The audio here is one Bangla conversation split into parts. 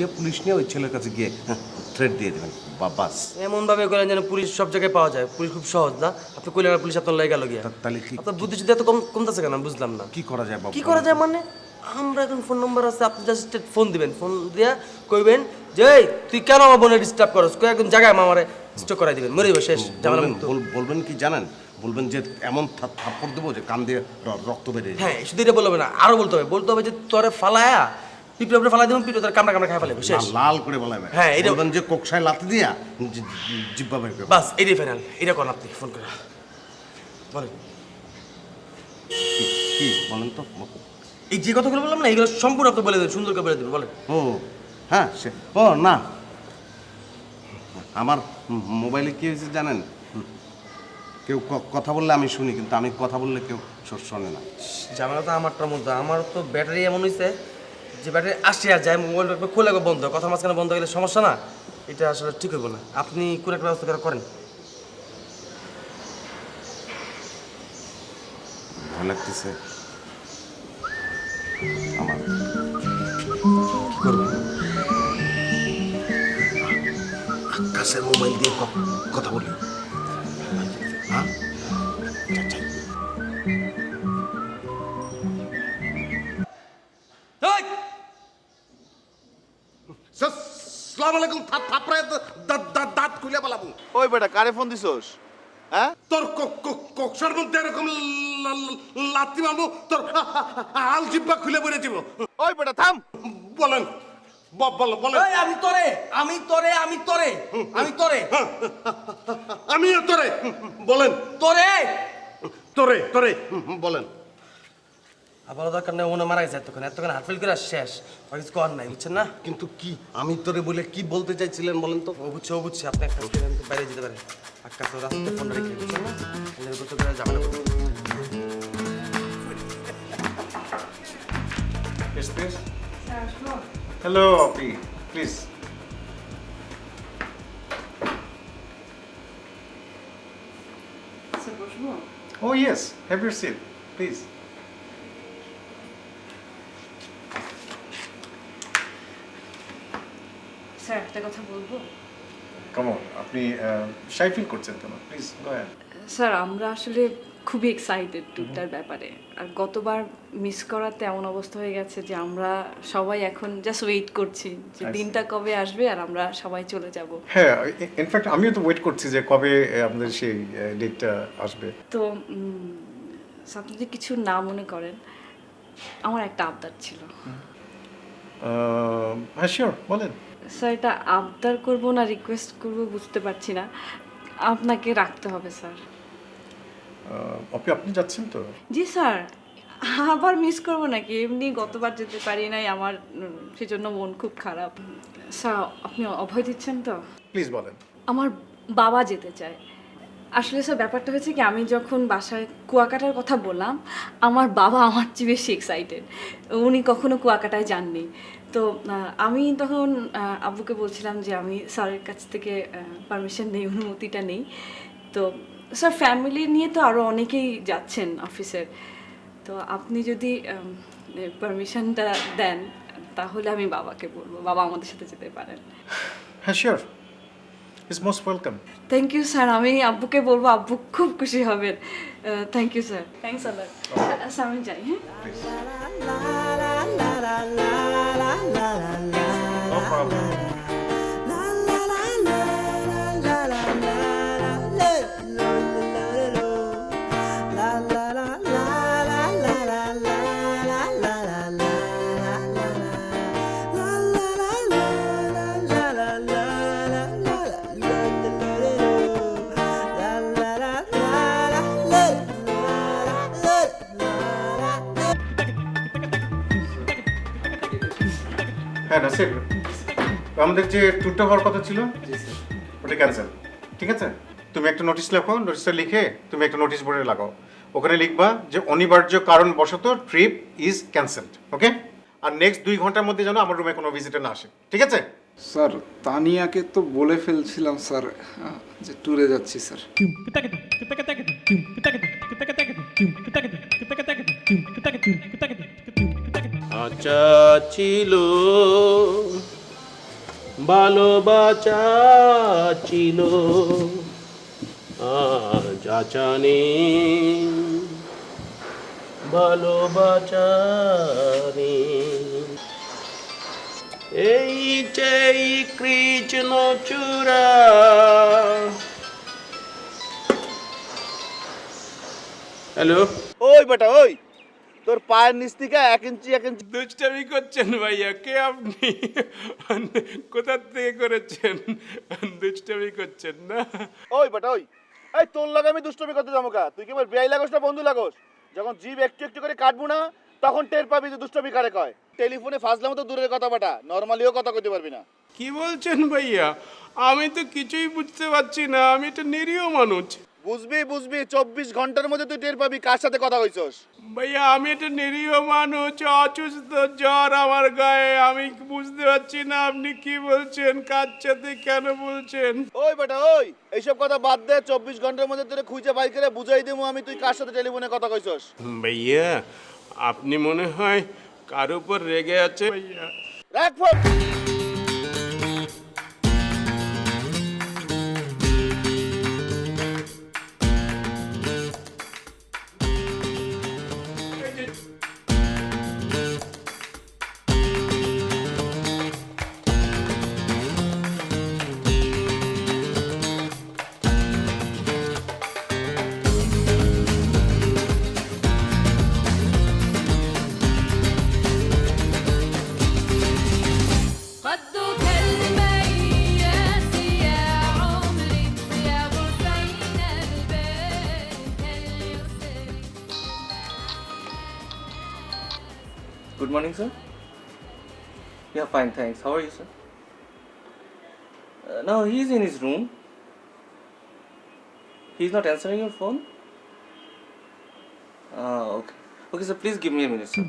গিয়ে পুলিশ নিয়ে ওই ছেলের কাছে গিয়ে থ্রেট দিয়ে দেবেন বাস। এমনভাবে করেন যেন পুলিশ সব জায়গায় পাওয়া যায়। পুলিশ খুব সহজ না? আপনি কইলে পুলিশ আপনার লাই গেল গিয়া। তাহলে কি আপনার বুদ্ধি শুদ্ধি এত কমতেছে কেন বুঝলাম না। কি করা যায় বাবা? কি করা যায় মানে আমরা এখন ফোন নম্বর আছে, আপনি জাস্ট ফোন দিবেন। ফোন দিয়া কইবেন যে এই তুই কেন আমার বোনের ডিস্টার্ব করস, কই একদম জায়গায় আমারে স্টক করাই দিবেন, মরে যাবে শেষ ঝামেলা মুক্ত। বলবেন কি জানেন, বলবেন যে এমন থাপ্পড় দেবো যে কান দিয়ে রক্ত বেরিয়ে যায়। হ্যাঁ শুধু এটা বলবে না, আরো বলতে হবে যে তোরে ফালায়া পিঠে উপরে ফালাই দেবেন, পিঠে তোর কামড়া কামড়া খাই ফেলাবে শেষ। লাল করে বলাবে। হ্যাঁ এটা বলবেন যে কোকসায় লাথি দিয়া জিব্বা বের করে। বাস এটাই ফাইনাল। এটা করেন আপনি ফোন করে বলেন। কি বলেন তো? এই যে কথাগুলো বললাম না এগুলো সম্পূর্ণ আপনি বলে দেবেন, সুন্দর করে বলে দেবেন। বলেন। ও হ্যাঁ সে ও না, আমার মোবাইলে কি হয়েছে জানেন? কেউ কথা বললে আমি শুনি, কিন্তু আমি কথা বললে কেউ শোনে না। ঝামেলা তো আমারটার মধ্যে। আমার তো ব্যাটারি এমন হয়েছে যে ব্যাটারি আসে আর যায়, মোবাইলটা খুলে বন্ধ, কথা মাঝখানে বন্ধ গেলে সমস্যা না। এটা আসলে ঠিক হইব না। আপনি কোন একটা ব্যবস্থা করেন। ভয় লাগতেছে আমার। কি করবো? আকাশের মোবাইল দিয়ে কথা বলি। হ্যাঁ আসসালামু আলাইকুম। থাপড়ায় দাঁত খুলে পালাবো। ওই বেটা কারে ফোন দিছস? হ্যাঁ তোর কক্সার মধ্যে এরকম লাথি মারবো, তোর আল জিব্বা খুলে পড়ে দিব। ওই বেটা থাম। বলেন বলেন। আমি তোরে আমিও তোরে। বলেন তোরে তোরে বলেন। আবার দরকার নেই, মনে মারা গেছে এতক্ষণ হাত ফেল করে শেষ, আর কিছু করার নাই, বুঝছেন না? কিন্তু কি আমি তোরে বলে কি বলতে চাইছিলেন বলেন তো? ও বুঝছে আপনি একটা বাইরে যেতে পারেন। আকাশ তো রাস্তায় ফোন রেখে, বুঝছেন না? করতে করে ঝামেলা করবেন। Yes, please. Hello, Api. Please. Oh yes, have your seat, please. Sir একটা কথা বলবো? Come on, আপনি shy feel করছেন কেন? Please go ahead. স্যার আমরা আসলে খুবই এক্সাইটেড ট্যুরটার ব্যাপারে। আর গতবার মিস করাতে এমন অবস্থা হয়ে গেছে যে আমরা সবাই এখন জাস্ট ওয়েট করছি যে দিনটা কবে আসবে আর আমরা সবাই চলে যাব। হ্যাঁ, ইনফ্যাক্ট আমিও তো ওয়েট করছি যে কবে আমাদের সেই ডেটটা আসবে। তো আপনি যদি কিছু না মনে করেন, আমার একটা আবদার ছিল। হ্যাঁ শিওর, বলেন। স্যার এটা আবদার করব না রিকোয়েস্ট করব বুঝতে পারছি না, আপনাকে রাখতে হবে স্যার। আপনি যাচ্ছেন তো? জি স্যার, আবার মিস করবো নাকি? এমনি গতবার যেতে পারি নাই, আমার সেজন্য মন খুব খারাপ। স্যার আপনি অভয় দিচ্ছেন তো? প্লিজ বলেন। আমার বাবা যেতে চায়। আসলে স্যার ব্যাপারটা হয়েছে কি, আমি যখন বাসায় কুয়াকাটার কথা বললাম, আমার বাবা আমার চেয়ে বেশি এক্সাইটেড। উনি কখনো কুয়াকাটায় যাননি। তো আমি তখন আব্বুকে বলছিলাম যে আমি স্যারের কাছ থেকে পারমিশন নেই, অনুমতিটা নেই। তো স্যার ফ্যামিলি নিয়ে তো আরও অনেকেই যাচ্ছেন অফিসের, তো আপনি যদি পারমিশনটা দেন তাহলে আমি বাবাকে বলবো, বাবা আমাদের সাথে যেতে পারেন। হ্যাঁ sure, is most welcome. Thank you sir, আমি আব্বুকে বলবো, আব্বু খুব খুশি হবেন। Thank you sir. Thanks Allah. আচ্ছা আমি যাই। হ্যাঁ নো প্রবলেম। হ্যাঁ নাসির, আমাদের যে ট্যুরটা হওয়ার কথা ছিল ওটা ক্যান্সেল, ঠিক আছে? তুমি একটা নোটিশ লেখো, নোটিশটা লিখে তুমি একটা নোটিশ বোর্ডে লাগাও। ওখানে লিখবা যে অনিবার্য কারণবশত ট্রিপ ইজ ক্যান্সেলড, ওকে? আর নেক্সট 2 ঘন্টার মধ্যে যেন আমার রুমে কোনো ভিজিটার না আসে, ঠিক আছে? স্যার তানিয়াকে তো বলে ফেলছিলাম স্যার যে ট্যুরে যাচ্ছি স্যার। আচ্ছা ছিল ভালোবাসা ছিল আজ আচানে ভালোবাসা নেই। এই চেই কৃষ্ণ চূড়া হ্যালো ওই বেটা ওই, তোর পায়ের নিচ থেকে 1 ইঞ্চি দুষ্টামি করছেন ভাইয়া, কে আপনি? কোথা থেকে করেছেন? দুষ্টামি করছেন না? ওই বেটা ওই, এই তোর লাগে আমি দুষ্টমি করতে যাবো কা? তুই কি আমার বিয়াই লাগোস না বন্ধু লাগোস? যখন জিভ একটু একটু করে কাটবো না, তখন টের পাবি যে দুষ্টমি কারে কয়। টেলিফোনে ফাজলাম তো দূরের কথা বেটা, নর্মালিও কথা কইতে পারবি না। কি বলছেন ভাইয়া? আমি তো কিছুই বুঝতে পারছি না, আমি একটা নিরীহ মানুষ। বুঝবি 24 ঘন্টার মধ্যে তুই টের পাবি কার সাথে কথা কইছস। ভাইয়া আমি একটা নিরীহ মানুষ, অসুস্থ, জ্বর আমার গায়ে, আমি বুঝতে পারছি না আপনি কি বলছেন, কার সাথে কেন বলছেন। ওই বেটা ওই, এইসব কথা বাদ দে। 24 ঘন্টার মধ্যে তোরে খুঁজে বাই করে বুঝাই দেবো আমি তুই কার সাথে টেলিফোনে কথা কইছস। ভাইয়া আপনি মনে হয় কার উপর রেগে আছে ভাইয়া। রাখ phone. خدك المياس يا عمري يا غصين البيت اليسري. Good morning, sir. Yeah, fine, thanks. How are you, sir? No, he's in his room. He's not answering your phone? Okay. Okay, sir, please give me a minute, sir.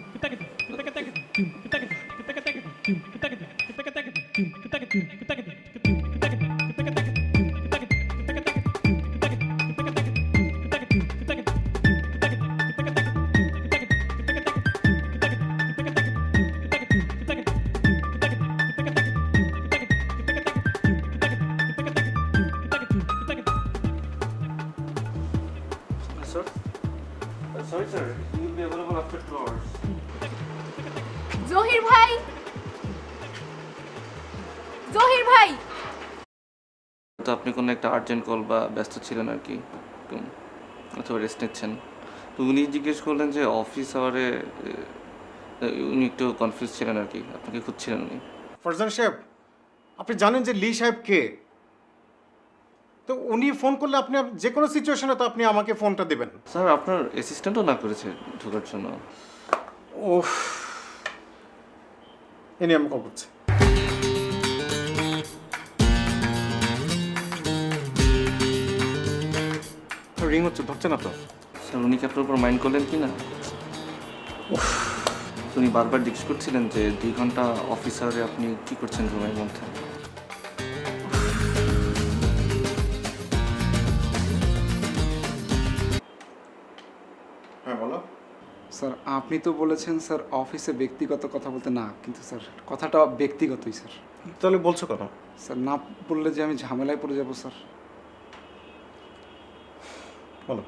Sir? Sorry, sir. He will be available after 2 hours. Zahir ভাই, জহির ভাই, তো আপনি কোনো একটা আর্জেন্ট কল বা ব্যস্ত ছিলেন আর কি, অথবা রেস্ট নিচ্ছেন। তো উনি জিজ্ঞেস করলেন যে অফিস আওয়ারে, উনি একটু কনফিউজ ছিলেন আর কি, আপনাকে খুঁজছিলেন উনি। ফারজান সাহেব, আপনি জানেন যে লি সাহেব কে? তো উনি ফোন করলে আপনি যে কোনো সিচুয়েশনে তো আপনি আমাকে ফোনটা দেবেন। স্যার আপনার অ্যাসিস্ট্যান্টও না করেছে ঢোকার জন্য। ওহ, এ নিয়ে আমি কল করছি। রিং হচ্ছে, ধরছে না তো। স্যার উনি কি আপনার উপর মাইন্ড করলেন কি না? উনি বারবার জিজ্ঞেস করছিলেন যে 2 ঘন্টা অফিস আওয়ারে আপনি কী করছেন রুমের মধ্যে। হ্যাঁ বলো। স্যার আপনি তো বলেছেন স্যার অফিসে ব্যক্তিগত কথা বলতে না, কিন্তু স্যার কথাটা ব্যক্তিগতই স্যার। তাহলে বলছো কেন? স্যার না বললে যে আমি ঝামেলায় পড়ে যাব স্যার। বলো।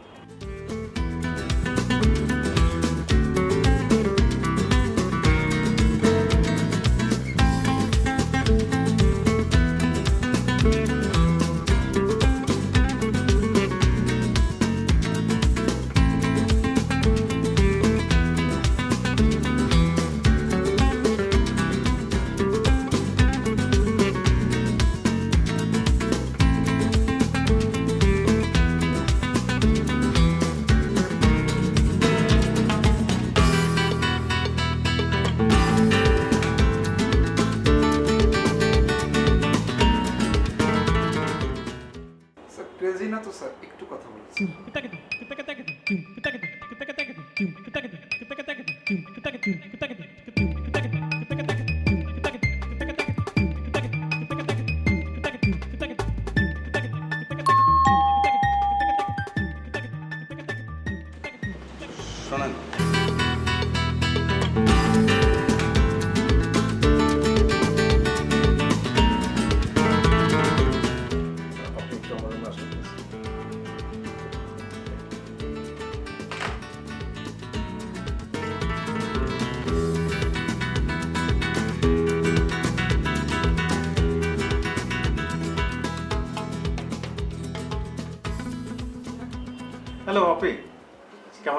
স্যার ক্রেজি না তো স্যার, একটু কথা বলছি। শোনেন,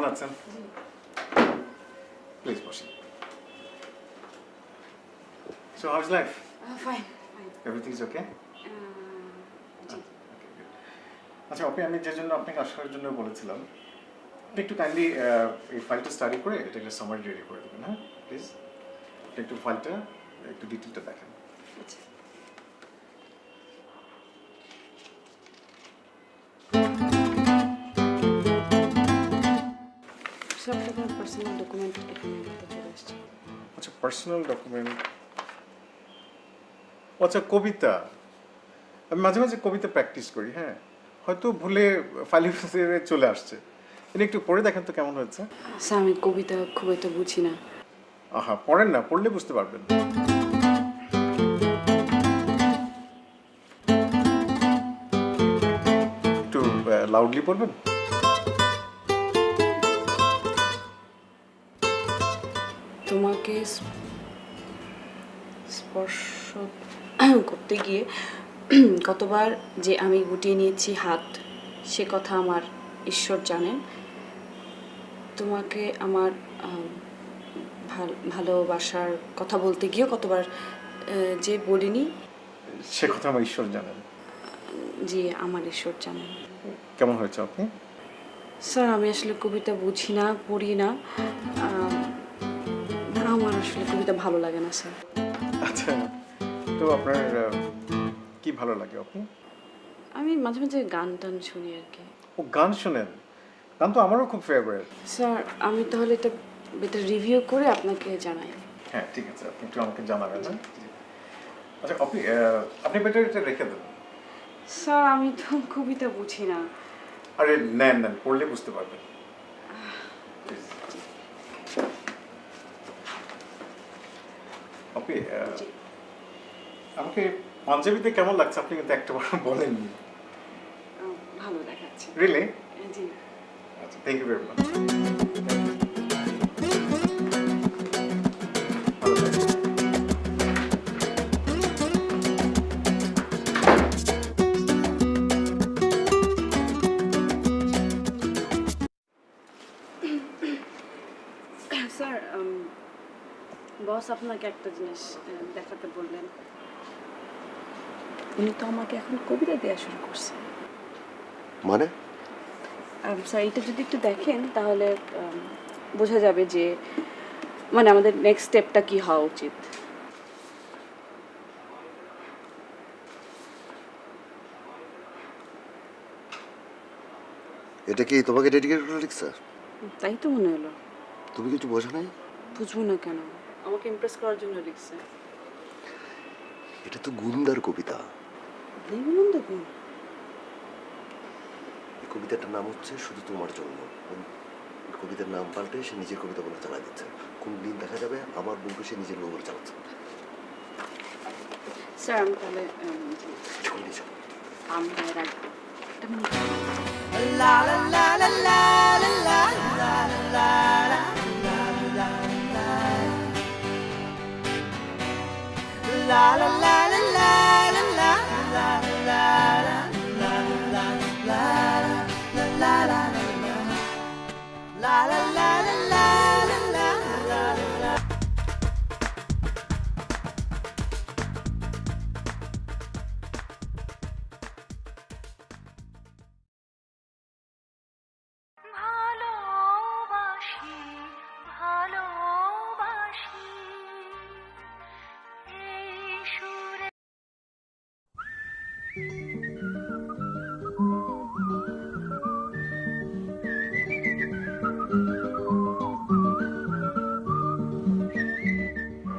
কেমন আছেন? প্লিজ বসেন। So how's life? Fine Everything is okay? আচ্ছা ওকে, আমি যে জন্য আপনাকে আসার জন্য বলেছিলাম, আপনি একটু কাইন্ডলি এই ফাইলটা স্টাডি করে এটাকে সামারি রেডি করে দেবেন, হ্যাঁ প্লিজ। একটু ফাইলটা একটু ডিটেলটা দেখেন। আচ্ছা সব রকম পার্সোনাল ডকুমেন্ট এখানে চলে আসছে। আচ্ছা পার্সোনাল ডকুমেন্ট, আচ্ছা কবিতা, আমি মাঝে মাঝে কবিতা প্র্যাকটিস করি, হ্যাঁ হয়তো ভুলে ফাইলের ভিতরে চলে আসছে, এটা একটু পড়ে দেখেন তো কেমন হয়েছে। স্যার আমি কবিতা খুব একটা বুঝি না। আহা পড়েন না, পড়লে বুঝতে পারবেন। একটু লাউডলি পড়বেন। তোমাকে স্পর্শ করতে গিয়ে কতবার যে আমি গুটিয়ে নিয়েছি হাত, সে কথা আমার ঈশ্বর জানেন। তোমাকে আমার ভালোবাসার কথা বলতে গিয়েও কতবার যে বলিনি, সে কথা আমার ঈশ্বর জানেন। যে আমার ঈশ্বর জানেন। কেমন হয়েছে আপনি? স্যার আমি আসলে কবিতা বুঝি না, পড়ি না, আমার আসলে কবিতা ভালো লাগে না স্যার। আচ্ছা তো আপনার কি ভালো লাগে আপনি? আমি মাঝে মাঝে গান টান শুনি আর কি। ও গান শোনেন? গান তো আমারও খুব ফেভারিট। স্যার আমি তাহলে এটা রিভিউ করে আপনাকে জানাই। হ্যাঁ ঠিক আছে, আপনি একটু আমাকে জানাবেন। না আচ্ছা আপনি বেটার এটা রেখে দেন। স্যার আমি তো কবিতা বুঝি না। আরে নেন নেন, পড়লে বুঝতে পারবেন। আপনি আমাকে পাঞ্জাবিতে কেমন লাগছে আপনি কিন্তু একটাবার বলেননি। ভালো দেখাচ্ছে। রিয়েলি? জি। আচ্ছা thank you very much. Sir boss আপনাকে একটা জিনিস দেখাতে বললেন। উনি তো আমাকে এখন কবিতা দেওয়া শুরু করছে। মানে স্যার এটা যদি একটু দেখেন তাহলে বোঝা যাবে যে মানে আমাদের নেক্সট স্টেপটা কি হওয়া উচিত। এটা কি তোমাকে ডেডিকেট করে লিখছে? তাই তো মনে হলো। তুমি কিছু বোঝো নাই? বুঝবো না কেন, আমাকে ইমপ্রেস করার জন্য লিখছে। এটা তো গুন্দার কবিতা। দেবনন্দ গুণ? এই কবিতাটার নাম হচ্ছে শুধু তোমার জন্য। কবিতার নাম পাল্টে সে নিজের কবিতা বলে চালা দিচ্ছে। কোন দিন দেখা যাবে আমার বউকে সে নিজের বউ বলে চালাচ্ছে। স্যার আমি তাহলে চলে যাও। আমি রাখবো। La la la la la la la la la la La la la la la la la la la la la la la La la la la la la la la ভালোবাসি ভালোবাসি এই সুরে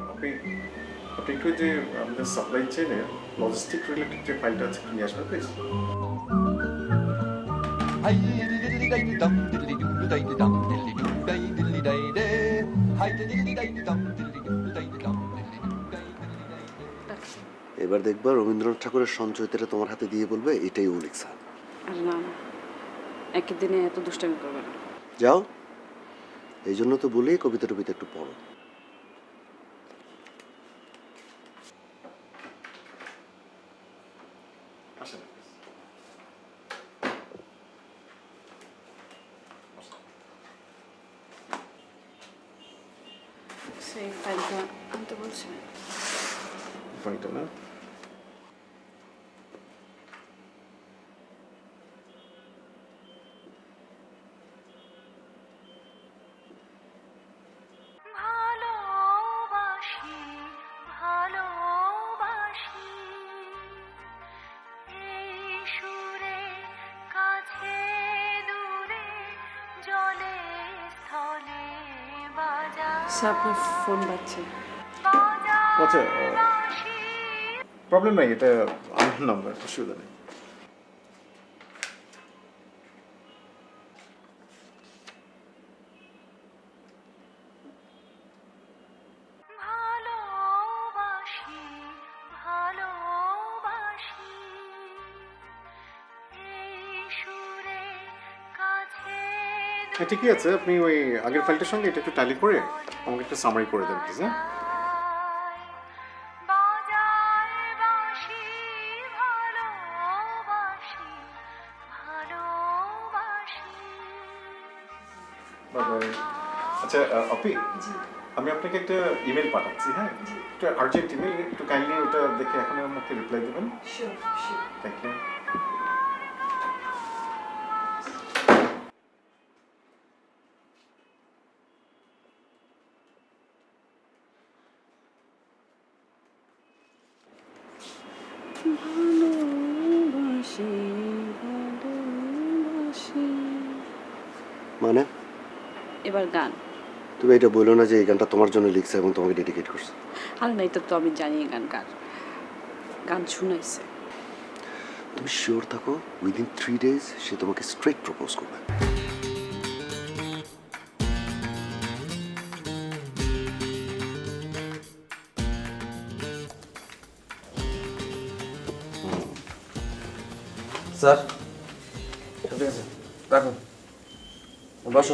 আপনি একটু যে আমাদের সাপ্লাই চেইনে লজিস্টিক রিলেটেড যে ফাইলটা আছে একটু নিয়ে আসবেন please. Hi diddly day dum diddly doo day dum diddly doo day diddly day day. Hi diddly day dum diddly doo day dum diddly doo day diddly day day. এবার দেখবা রবীন্দ্রনাথ ঠাকুরের সঞ্চয়িতাটা তোমার হাতে দিয়ে বলবে এটাই ও লিখছে। আর না না, একই দিনে এত দুষ্টামি করবে না। যাও, এই জন্য তো বলি কবিতা টবিতা একটু পড়ো। আসেন প্লিজ। আচ্ছা এই ফাইলটা আনতে বলছেন? ফাইলটা না ভালোবাসি ভালোবাসি এই সুরে কাছে দূরে জলে স্থলে বাজা স্যার আপনার ফোন বাজছে। আচ্ছা প্রবলেম নাই, এটা আমার নাম্বার, অসুবিধা নেই। ভালোবাসি ভালোবাসি এই সুরে কাছে হ্যাঁ ঠিকই আছে, আপনি ওই আগের ফাইলটার সঙ্গে এটা একটু ট্যালি করে আমাকে একটু সামারি করে দেন প্লিজ। হ্যাঁ বাজায় বাঁশি ভালোবাসি ভালোবাসি বাই। আচ্ছা অপি, আমি আপনাকে একটা ইমেল পাঠাচ্ছি, হ্যাঁ একটা আর্জেন্ট ইমেল, একটু কাইন্ডলি ওটা দেখে এখন আমাকে রিপ্লাই দেবেন। Thank you. ভালোবাসি ভালোবাসি। মানে এবার গান। তুমি এটা বললো না যে এই গানটা তোমার জন্য লিখছে এবং তোমাকে ডেডিকেট করছে? আর নাই তো আমি জানি গান কার, গান শুনাইছে। তুমি শিওর থাকো উইদিন 3 days সে তোমাকে স্ট্রেট প্রপোজ করবে। স্যার ঠিক আছে, রাখুন, বসো।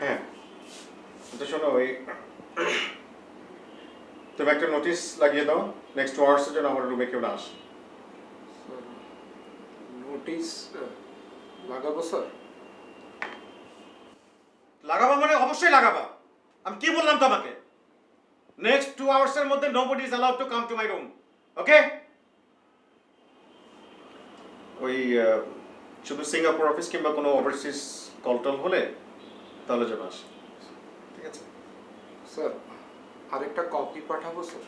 হ্যাঁ তো শোনো, ওই তুমি একটা নোটিশ লাগিয়ে দাও নেক্সট 2 আওয়ার্সের জন্য আমার রুমে কেউ না আসে। নোটিস লাগাবো স্যার? লাগাবা মানে অবশ্যই লাগাবা। আমি কি বললাম তোমাকে? নেক্সট 2 আওয়ার্সের মধ্যে nobody is allowed to come to my room, okay? ওই শুধু সিঙ্গাপুর অফিস কিংবা কোনো ওভারসিজ কল হলে তাহলে যেন আসে, ঠিক আছে? স্যার আরেকটা কপি পাঠাবো স্যার?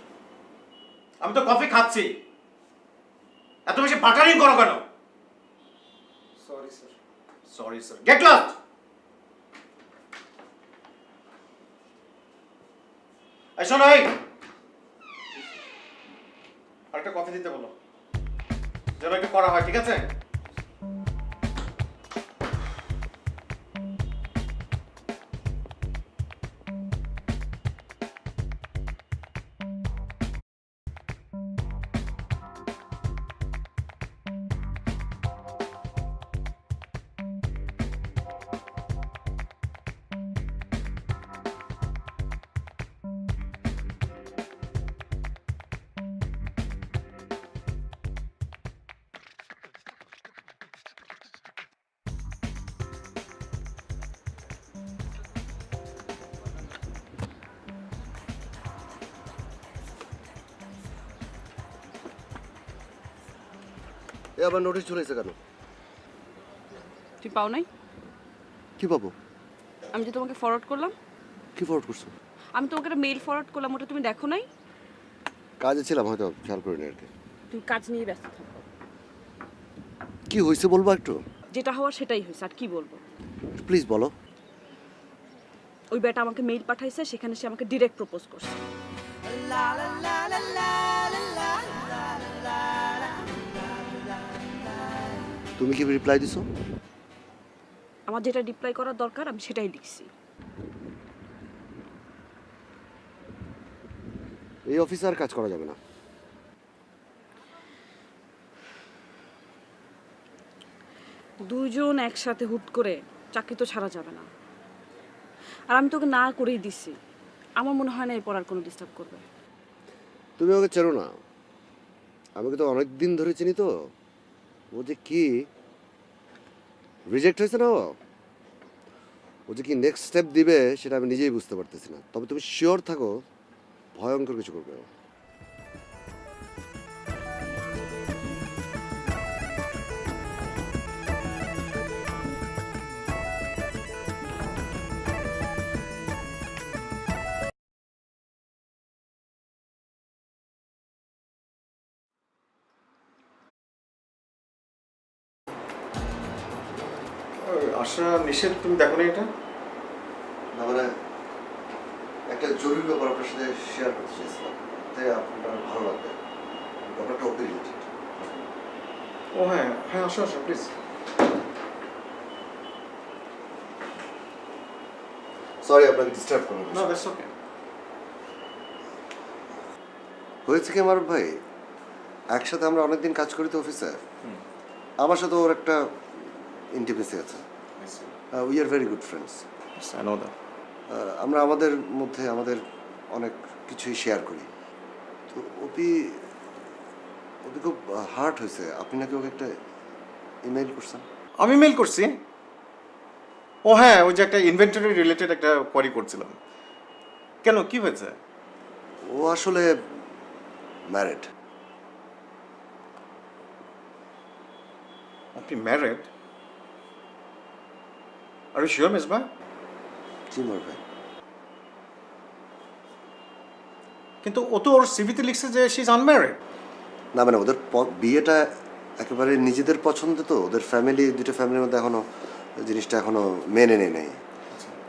আমি তো কফি খাচ্ছি, এত বেশি বাটারিং করো কেন? Sorry sir. Sorry sir, get lost. এই শোনো, এই আরেকটা কফি দিতে বলো। যেন একটু করা হয়, ঠিক আছে? এ আবার নোটিশ চলেছে কেন? তুই পাও নাই? কি পাবো? আমি যে তোমাকে ফরওয়ার্ড করলাম। কি ফরওয়ার্ড করছো? আমি তোমাকে একটা মেইল ফরওয়ার্ড করলাম, ওটা তুমি দেখো নাই? কাজে ছিলাম, হয়তো খেয়াল করিনি আর কি। তুমি কাজ নিয়ে ব্যস্ত থাকো। কি হয়েছে বলবো একটু? যেটা হওয়ার সেটাই হয়েছে, আর কি বলবো? প্লিজ বলো। ওই বেটা আমাকে মেইল পাঠাইছে, সেখানে সে আমাকে ডিরেক্ট প্রপোজ করছে। তুমি কি রিপ্লাই দিছো? আমার যেটা রিপ্লাই করার দরকার আমি সেটাই লিখছি। এই অফিসে আর কাজ করা যাবে না। দুজন একসাথে হুট করে চাকরি তো ছাড়া যাবে না। আর আমি তোকে না করেই দিছি, আমার মনে হয় না এরপর আর কোনো ডিস্টার্ব করবে। তুমি ওকে চেনো না, আমাকে তো অনেক দিন ধরে চিনি। তো ও যে কি রিজেক্ট হয়েছে না, ও যে কি নেক্সট স্টেপ দিবে সেটা আমি নিজেই বুঝতে পারতেছি না। তবে তুমি শিওর থাকো, ভয়ঙ্কর কিছু করবে ও। আশা, নিষেধ, তুমি দেখো না এটা? না মানে একটা জরুরি ব্যাপার আপনার সাথে শেয়ার করতে চাইছিলাম, তাই আপনার ভালো লাগবে। ব্যাপারটা ওকে রিলেটেড। ও হ্যাঁ হ্যাঁ, আসো আসো প্লিজ। সরি আপনাকে ডিস্টার্ব করলাম। না, দ্যাটস ওকে। হয়েছে কি আমার ভাই, একসাথে আমরা অনেকদিন কাজ করি তো অফিসে। আমার সাথে ওর একটা ইন্টিমেসি আছে। We are very good friends. I know that. আমরা আমাদের মধ্যে আমাদের অনেক কিছুই শেয়ার করি। তো অপি খুব হার্ট হয়েছে। আপনি নাকি ওকে একটা ইমেইল করছেন? আমি মেইল করছি? ও হ্যাঁ, ওই যে একটা ইনভেন্টরি রিলেটেড একটা কোয়ারি করছিলাম। কেন, কি হয়েছে? ও আসলে ম্যারিড। আপনি married? Are you sure Misba? জি মোর ভাই। কিন্তু ও তো ওর সিভিতে লিখছে যে শি ইজ আনম্যারিড। না মানে ওদের বিয়েটা একেবারে নিজেদের পছন্দ, তো ওদের ফ্যামিলি, দুটো ফ্যামিলির মধ্যে এখনো জিনিসটা এখনো মেনে নেই।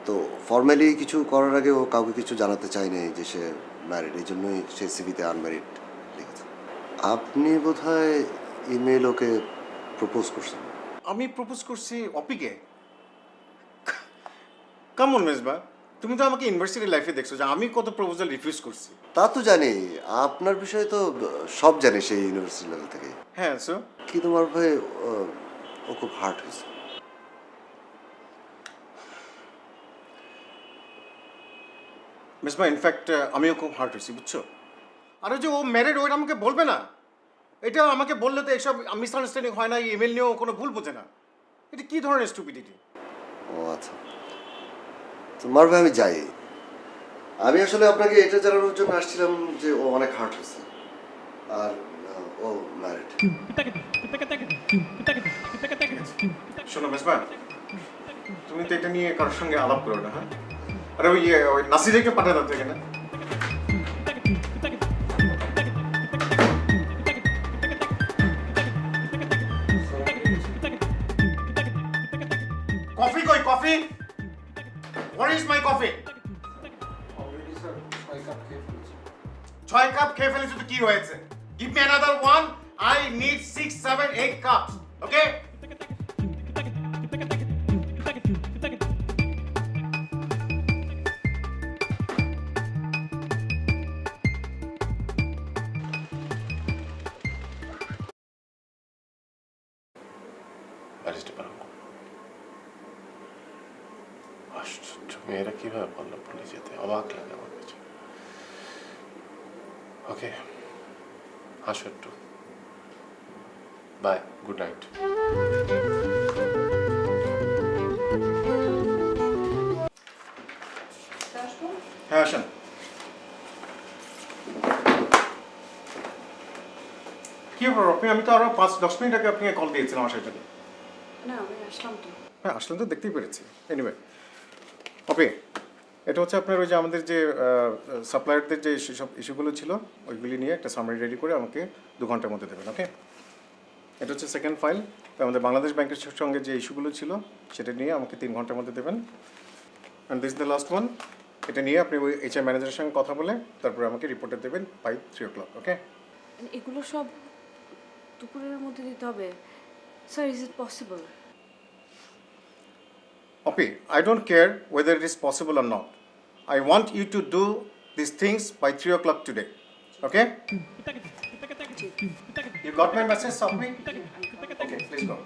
তো ফর্মালি কিছু করার আগে ও কাউকে কিছু জানাতে চায়নি যে সে ম্যারিড, এই জন্যই সে সিভিতে আনম্যারিড লিখেছে। আপনি বোধহয় ইমেল ওকে প্রপোজ করছেন। আমি প্রপোজ করছি অপিকে? কেমন মেজবা, তুমি তো আমাকে ইউনিভার্সিটি লাইফে দেখছো যে আমি কত প্রপোজাল রিফিউজ করছি। তা তো জানি, আপনার বিষয়ে তো সব জানি সেই ইউনিভার্সিটি লেভেল থেকে। হ্যাঁ সো কি তোমার ভাই ও খুব হার্ট হয়েছে। মেজবা, ইনফ্যাক্ট আমিও খুব হার্ট হয়েছি, বুঝছো? আর ওই যে ও ম্যারিড, ওইটা আমাকে বলবে না? এটা আমাকে বললে তো এইসব মিসআন্ডারস্ট্যান্ডিং হয় না, ইমেল নিয়েও কোনো ভুল বোঝে না। এটা কি ধরনের স্টুপিডিটি? ও আচ্ছা, তোমার ভাই আমি যাই। আমি আসলে আপনাকে এটা জানানোর জন্য আসছিলাম যে ও অনেক হার্ট হয়েছে আর ও ম্যারিড। শোনো মেজবা, তুমি তো এটা নিয়ে কারোর সঙ্গে আলাপ করো না, হ্যাঁ? আরে ওই নাসিরকে পাঠানো তো এখানে। কফি কই, coffee? Where is my coffee? Already sir 6 cup খেয়ে ফেলেছি। 6 কাপ খেয়ে ফেলেছো তো কি হয়েছে? Give me another one, I need 6, 7, 8 cups. Okay? আশ্চর্য, মেয়েরা কিভাবে পারলো ভুলে যেতে, অবাক লাগে আমার কাছে। ওকে, আসো একটু। Bye, good night. হ্যাঁ আসেন। কি ব্যাপার আপনি? আমি তো আরো 5-10 মিনিট আগে আপনাকে কল দিয়েছিলাম আসার জন্য। না আমি আসলাম তো। হ্যাঁ আসলে তো দেখতেই পেরেছি। এনিওয়ে ওকে, এটা হচ্ছে আপনার ওই যে আমাদের যে সাপ্লায়ারদের যে সব ইস্যুগুলো ছিল ওইগুলি নিয়ে একটা সামারি রেডি করে আমাকে 2 ঘন্টার মধ্যে দেবেন। ওকে, এটা হচ্ছে সেকেন্ড ফাইল। আমাদের বাংলাদেশ ব্যাংকের সঙ্গে যে ইস্যুগুলো ছিল সেটা নিয়ে আমাকে 3 ঘন্টার মধ্যে দেবেন। And this the last one, এটা নিয়ে আপনি ওই এইচআর ম্যানেজারের সঙ্গে কথা বলে তারপরে আমাকে রিপোর্টে দেবেন বাই 3 o'clock। ওকে, এগুলো সব দুপুরের মধ্যে দিতে হবে sir? Is it possible? Opi, I don't care whether it is possible or not. I want you to do these things by 3 o'clock today. Okay? You got my message, Opi? Okay, please go.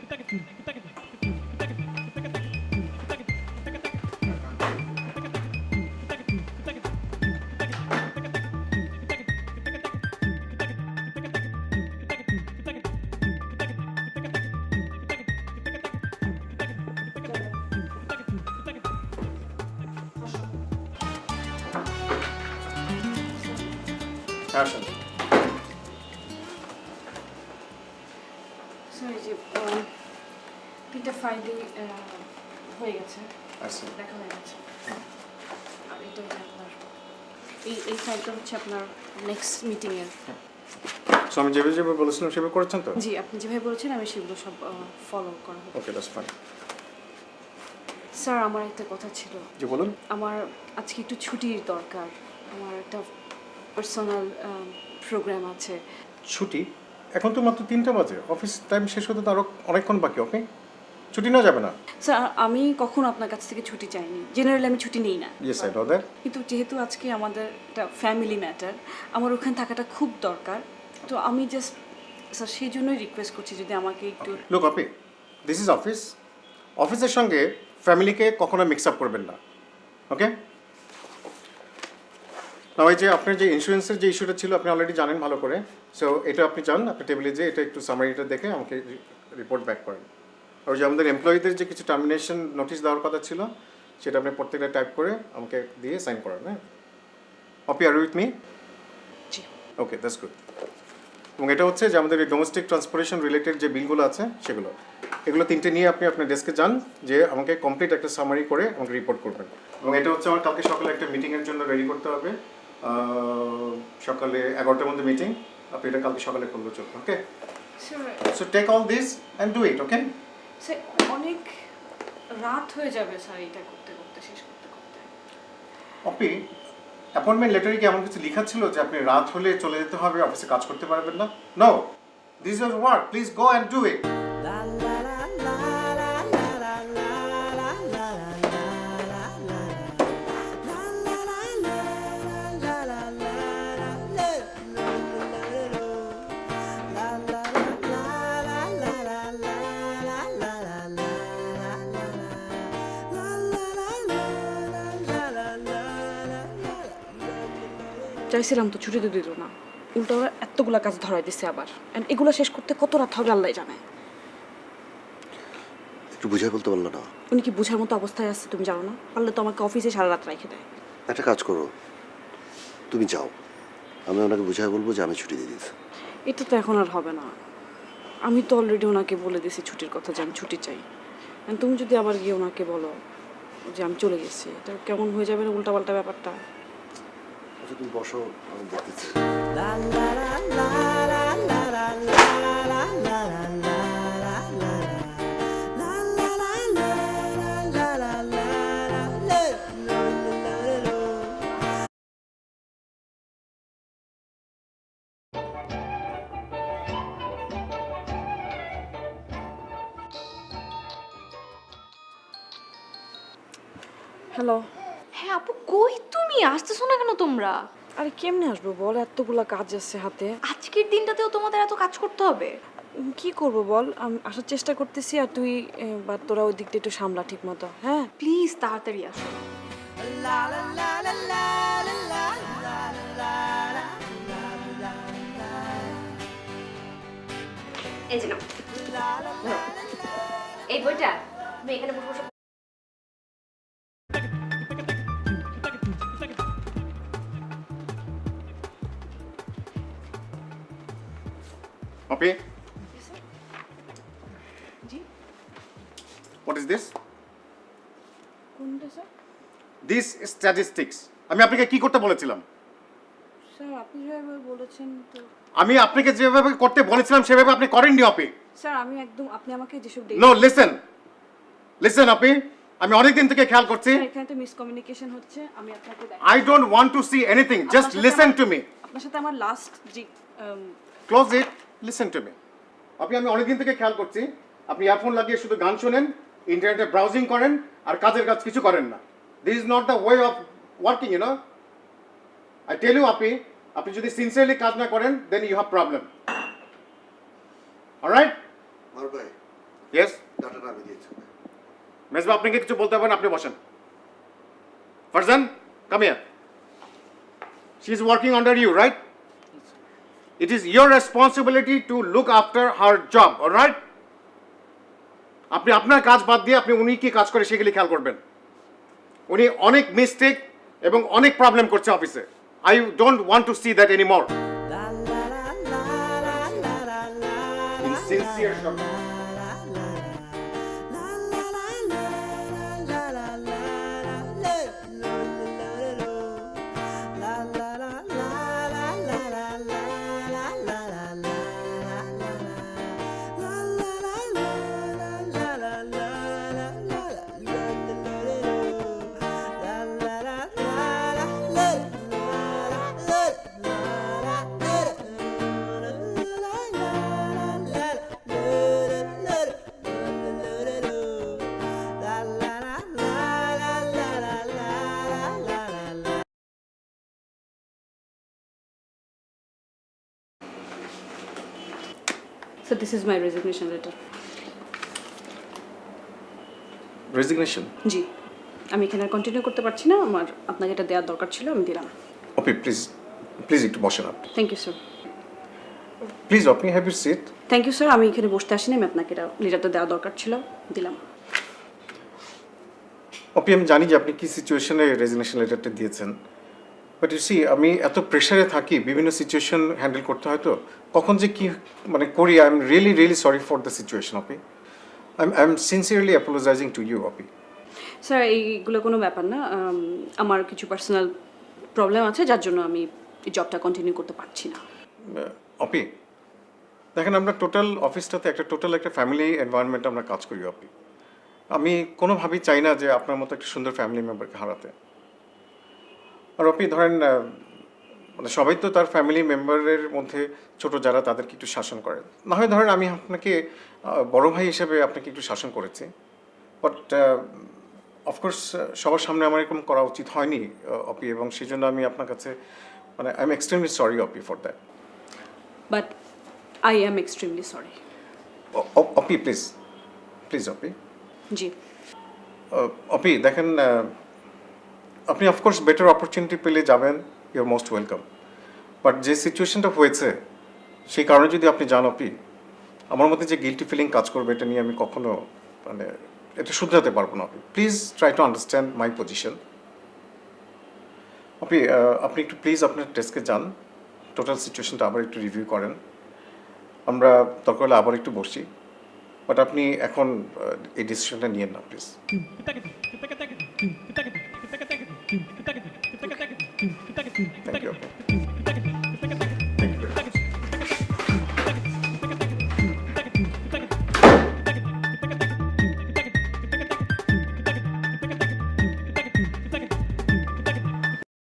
Action. Sir এই যে 3টা ফাইলই হয়ে গেছে, আচ্ছা, দেখা হয়ে গেছে। আর এটা হচ্ছে আপনার এই ফাইলটা হচ্ছে আপনার নেক্সট মিটিংয়ের। সো আমি যেভাবে বলেছিলাম সেভাবে করেছেন তো? জি, আপনি যেভাবে বলেছেন আমি সেগুলো সব ফলো করা হবে। ওকে, দ্যাটস ফাইন। স্যার আমার একটা কথা ছিল। জি বলুন। আমার আজকে একটু ছুটির দরকার, আমার একটা পার্সোনাল প্রোগ্রাম আছে। ছুটি? এখন তো মাত্র 3টা বাজে, অফিস টাইম শেষ হতে তো আরও অনেকক্ষণ বাকি। ওকে, ছুটি নেওয়া যাবে না? স্যার আমি কখনো আপনার কাছ থেকে ছুটি চাইনি, জেনারেলি আমি ছুটি নিই না। Yes I know that. কিন্তু যেহেতু আজকে আমাদের একটা ফ্যামিলি ম্যাটার, আমার ওখানে থাকাটা খুব দরকার, তো আমি জাস্ট স্যার সেই জন্যই রিকোয়েস্ট করছি যদি আমাকে একটু। Look Api, this is office, অফিসের সঙ্গে ফ্যামিলিকে কখনো মিক্স আপ করবেন না। ওকে, না ওই যে আপনার যে ইন্স্যুরেন্সের যে ইস্যুটা ছিল আপনি অলরেডি জানেন ভালো করে। সো এটা আপনি চান আপনি টেবিলে যে এটা একটু সামারিটা দেখে আমাকে রিপোর্ট ব্যাক করেন। আর যে আমাদের এমপ্লয়ীদের যে কিছু টার্মিনেশন নোটিশ দেওয়ার কথা ছিল সেটা আপনি প্রত্যেকটা টাইপ করে আমাকে দিয়ে সাইন করেন। হ্যাঁ অপি, আর উইথ মি? জি। Okay, that's good. এবং এটা হচ্ছে যে আমাদের এই ডোমেস্টিক ট্রান্সপোর্টেশন রিলেটেড যে বিলগুলো আছে সেগুলো, এগুলো 3টে নিয়ে আপনি আপনার ডেস্কে যান, যে আমাকে কমপ্লিট একটা সামারি করে আমাকে রিপোর্ট করবেন। এবং এটা হচ্ছে আমার কালকে সকালে একটা মিটিংয়ের জন্য রেডি করতে হবে, সকালে 11টার মধ্যে মিটিং, আপনি এটা কালকে সকালে করলে চলবে। Okay, so take all this and do it. Okay sir অনেক রাত হয়ে যাবে স্যার এটা করতে করতে, শেষ করতে করতে। অপি, অ্যাপয়েন্টমেন্ট লেটারে কি এমন কিছু লেখা ছিল যে আপনি রাত হলে চলে যেতে হবে, অফিসে কাজ করতে পারবেন না? No, this is work, please go and do it. চাইছিলাম তো ছুটি তো দিত না, উল্টো ওরা এতগুলা কাজ ধরাই দিচ্ছে আবার, এন্ড এগুলো শেষ করতে কত রাত হবে আল্লাহ জানে। একটু বুঝাই বলতে পারলো না? উনি কি বোঝার মতো অবস্থায় আছে তুমি জানো না? পারলে তো আমাকে অফিসে সারা রাত রেখে দেয়। একটা কাজ করো, তুমি যাও, আমি ওনাকে বুঝাই বলবো যে আমি ছুটি দিয়ে দিয়েছি। এটা তো এখন আর হবে না, আমি তো অলরেডি ওনাকে বলে দিয়েছি ছুটির কথা, যে আমি ছুটি চাই। তুমি যদি আবার গিয়ে ওনাকে বলো যে আমি চলে গেছি, এটা কেমন হয়ে যাবে না উল্টাপাল্টা ব্যাপারটা? আচ্ছা তুমি বসো, আমি দেখতেছি। হ্যালো। হ্যাঁ আপু, কই তুমি? আসতেছো না কেন তোমরা? আরে কেমনে আসবো বল, এতগুলা কাজ আছে হাতে। আজকের দিনটাতেও তোমাদের এত কাজ করতে হবে? কি করব বল, আমি আসার চেষ্টা করতেছি, আর তুই বা তোরা ওই দিকটা একটু সামলা ঠিক মতো। হ্যাঁ প্লিজ তাড়াতাড়ি আসো। এই যে নাও। এই বইটা তুমি এখানে বসে বসে Poppy? G What is this? কোনটা স্যার? This statistics. আমি আপনাকে কি করতে বলেছিলাম? স্যার আপনি যেভাবে বলেছেন তো। আমি আপনাকে যেভাবে করতে বলেছিলাম সেভাবে আপনি করেননি আপনি। স্যার আমি একদম, আপনি আমাকে যেসব No, listen আপনি, আমি অনেক দিন থেকে খেয়াল করছি। এখানে তো মিসকমিউনিকেশন হচ্ছে, আমি আপনাকে I don't want to see anything. Just listen to me. আপনার সাথে আমার last G Close it. Listen to me. আমি অনেক দিন থেকে খেয়াল করছি আপনি ইয়ারফোন লাগিয়ে শুধু গান শোনেন, ইন্টারনেটে ব্রাউজিং করেন আর কাজের কাজ কিছু করেন না। This is not the way of working, you know. I tell you আপনি যদি সিনসিয়ারলি কাজ না করেন then you have problem. All right? মারুফ ভাই, Yes. ডাটাটা আমি দিয়েছি। মেজবা আপনাকে কিছু বলতে হবে না, আপনি বসেন। Farzan, come here. She is working under you, right? It is your responsibility to look after her job, all right? আপনি আপনার কাজ বাদ দিয়ে আপনি উনি কি কাজ করে সেগুলি খেয়াল করবেন। উনি অনেক মিস্টেক এবং অনেক প্রবলেম করছে অফিসে। I don't want to see that anymore. Insincere shot. So this is my resignation letter. Resignation? জি, আমি এখানে কন্টিনিউ করতে পারছি না, আমার আপনাকে এটা দেওয়ার দরকার ছিল, আমি দিলাম। ওপি প্লিজ একটু বসেন আপনি। Thank you sir. প্লিজ আপনি have your seat. Thank you sir, আমি এখানে বসতে আসিনি, আমি আপনাকে এটা লেটারটা দেওয়ার দরকার ছিল, দিলাম। ওপি আমি জানি যে আপনি কি সিচুয়েশনে রেজিগনেশন লেটারটা দিয়েছেন, বাট ইউ সি আমি এত প্রেশারে থাকি, বিভিন্ন সিচুয়েশন হ্যান্ডেল করতে হয়, তো কখন যে কি মানে করি। I am really sorry for the situation Opi. I am sincerely apologizing to you Opi. Sir এইগুলো কোনো ব্যাপার না, আমার কিছু পার্সোনাল প্রবলেম আছে যার জন্য আমি এই জবটা কন্টিনিউ করতে পারছি না। অপি দেখেন, আমরা টোটাল অফিসটাতে একটা ফ্যামিলি এনভায়রনমেন্ট আমরা কাজ করি অপি। আমি কোনোভাবেই চাই না যে আপনার মতো একটা সুন্দর ফ্যামিলি মেম্বারকে হারাতে। আর অপি ধরেন মানে সবাই তো তার ফ্যামিলি মেম্বারের মধ্যে ছোট যারা তাদেরকে একটু শাসন করে, না হয় ধরেন আমি আপনাকে বড় ভাই হিসেবে আপনাকে একটু শাসন করেছি, বাট অফকোর্স সবার সামনে আমার এরকম করা উচিত হয়নি অপি, এবং সেই জন্য আমি আপনার কাছে মানে I am extremely sorry Opi for that. But I am extremely sorry. Opi please Opi. জি অপি দেখেন, আপনি অফকোর্স বেটার অপরচুনিটি পেলে যাবেন, you are most welcome, but যে সিচুয়েশনটা হয়েছে সেই কারণে যদি আপনি যান অপি, আমার মধ্যে যে গিল্টি ফিলিং কাজ করবে এটা নিয়ে আমি কখনো মানে এটা শুধরাতে পারবো না Opi. Please try to understand my position Opi. আপনি একটু প্লিজ আপনার ডেস্কে যান, টোটাল সিচুয়েশনটা আবার একটু রিভিউ করেন, আমরা দরকার হলে আবার একটু বসি, বাট আপনি এখন এই ডিসিশনটা নিয়েন না প্লিজ। Thank you.